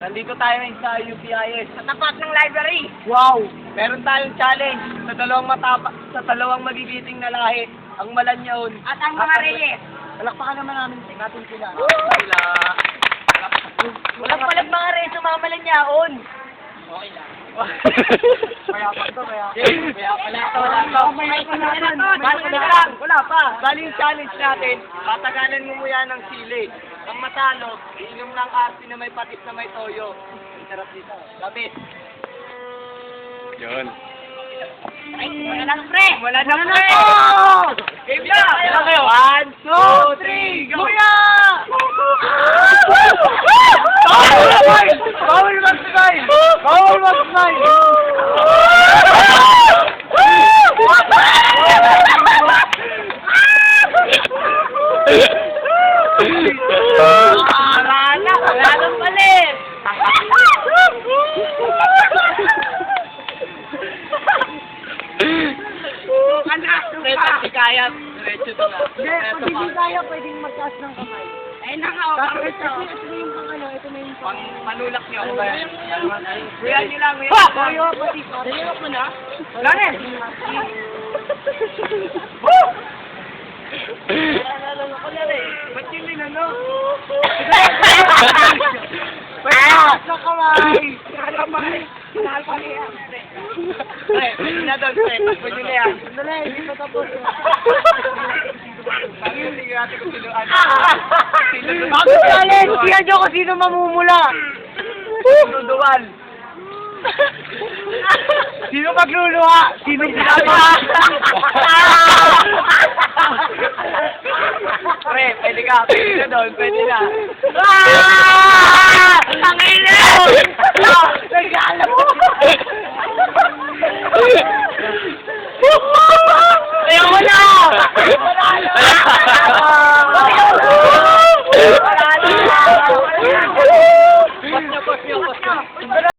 Nandito tayo ngayon sa UPIS. Sa tapat ng library. Wow! Meron tayong challenge sa dalawang magigiting na lahi. Ang Malanyaon. At ang mga Reyes. Palakpakan naman natin sila. Sila. Walang palag mga Reyes sa mga Malanyaon. Okay lang. Kaya pa ito, kaya wala. Wala pa. Bali yung challenge natin, patagalan mo yan ng sili. Ang matalo, iinom ng arte na may patis na may toyo. Sarap dito. Lapit. Yun. Ay, wala lang pre. Wala na pre! Game na! Ilan kayo? 1, 2, 3, go! Kuya! Bawal mag-smile! Bawal mag-smile! Wala nang palit. Si Kaya, diretso to lang. Hindi, pag hindi kaya, pwedeng magtaas ng kamay. Ay, naka-offer Ito na yung pang ano, ito na yung pang... Panulak niyo ako ba yan? Kuya niyo lang, kuya. Tayo, pati ka. Daliwag mo na. Wala rin. Nalala ko na rin. Ba't yun din ano? Taas ng kamay! Kalamay! Pre, pwede na doon, pre. Pwede na yan. Sandali, hindi pa tapos. Hindi natin kung sino ano. Bago challenge, siya nyo kung sino mamumula. Duduan. Sino magluluha? Sino sinama? Pre, pwede ka. Pwede na doon, pwede na. Ang ina! Nagkala mo! Ayaw mo na! Wala.